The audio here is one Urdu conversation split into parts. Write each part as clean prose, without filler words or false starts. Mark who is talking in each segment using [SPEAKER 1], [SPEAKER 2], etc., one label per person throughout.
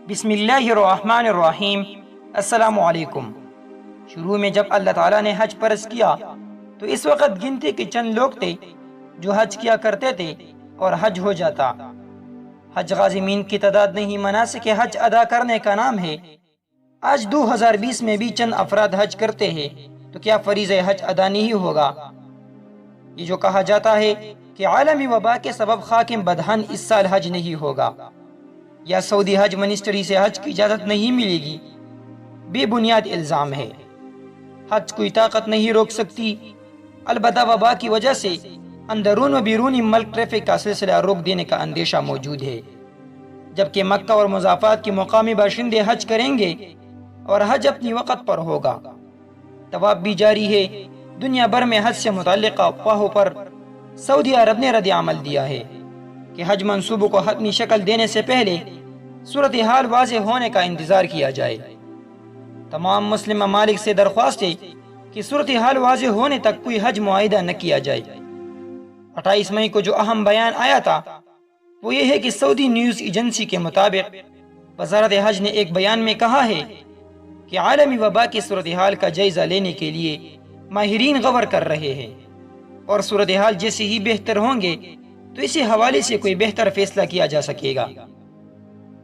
[SPEAKER 1] بسم اللہ الرحمن الرحیم۔ السلام علیکم۔ شروع میں جب اللہ تعالیٰ نے حج فرض کیا تو اس وقت گنتی کے چند لوگ تھے جو حج کیا کرتے تھے اور حج ہو جاتا۔ حج غازمین کی تعداد نہیں، مناسک حج ادا کرنے کا نام ہے۔ آج 2020 میں بھی چند افراد حج کرتے ہیں تو کیا فریضہ حج ادا نہیں ہوگا؟ یہ جو کہا جاتا ہے کہ عالمی وبا کے سبب حاکم بدہن اس سال حج نہیں ہوگا یا سعودی حج منسٹری سے حج کی اجازت نہیں ملے گی، بے بنیاد الزام ہے۔ حج کوئی طاقت نہیں روک سکتی، البتہ وبا کی وجہ سے اندرون و بیرونی ملک ٹریفک کا سلسلہ روک دینے کا اندیشہ موجود ہے، جبکہ مکہ اور مضافات کے مقامی باشندے حج کریں گے اور حج اپنی وقت پر ہوگا۔ طواف بھی جاری ہے۔ دنیا بھر میں حج سے متعلقہ افواہوں پر سعودی عرب نے رد عمل دیا ہے کہ حج منصوبوں کو حتمی شکل دینے سے پہلے صورتحال واضح ہونے کا انتظار کیا جائے۔ تمام مسلم ممالک سے درخواست ہے کہ صورتحال واضح ہونے تک کوئی حج معاہدہ نہ کیا جائے۔ 28 مئی کو جو اہم بیان آیا تھا وہ یہ ہے کہ سعودی نیوز ایجنسی کے مطابق وزارت حج نے ایک بیان میں کہا ہے کہ عالمی وبا کی صورتحال کا جائزہ لینے کے لیے ماہرین غور کر رہے ہیں، اور صورتحال جیسے ہی بہتر ہوں گے تو اسی حوالے سے کوئی بہتر فیصلہ کیا جا سکے گا۔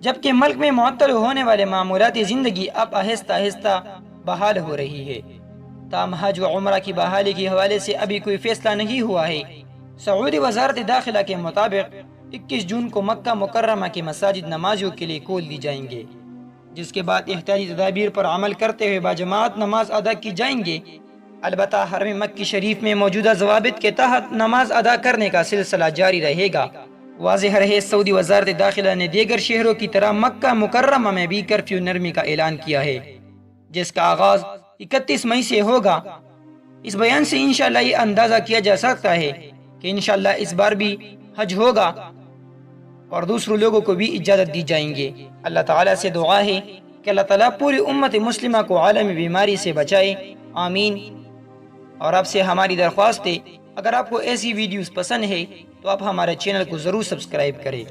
[SPEAKER 1] جبکہ ملک میں معطل ہونے والے معمولاتی زندگی اب آہستہ آہستہ بحال ہو رہی ہے، تاہم حج و عمرہ کی بحالی کے حوالے سے ابھی کوئی فیصلہ نہیں ہوا ہے۔ سعودی وزارت داخلہ کے مطابق 21 جون کو مکہ مکرمہ کی مساجد نمازیوں کے لیے کھول دی جائیں گے، جس کے بعد احتیاطی تدابیر پر عمل کرتے ہوئے باجماعت نماز ادا کی جائیں گے۔ البتہ حرم مکی شریف میں موجودہ ضوابط کے تحت نماز ادا کرنے کا سلسلہ جاری رہے گا۔ واضح رہے، سعودی وزارت داخلہ نے دیگر شہروں کی طرح مکہ مکرمہ میں بھی کرفیو نرمی کا اعلان کیا ہے، جس کا آغاز 31 مئی سے ہوگا۔ اس بیان سے انشاءاللہ یہ اندازہ کیا جا سکتا ہے کہ انشاءاللہ اس بار بھی حج ہوگا اور دوسروں لوگوں کو بھی اجازت دی جائیں گے۔ اللہ تعالیٰ سے دعا ہے کہ اللہ تعالیٰ پوری امت مسلمہ کو عالمی بیماری سے بچائے، آمین۔ اور آپ سے ہماری درخواست ہے، اگر آپ کو ایسی ویڈیوز پسند ہے تو آپ ہمارے چینل کو ضرور سبسکرائب کریں۔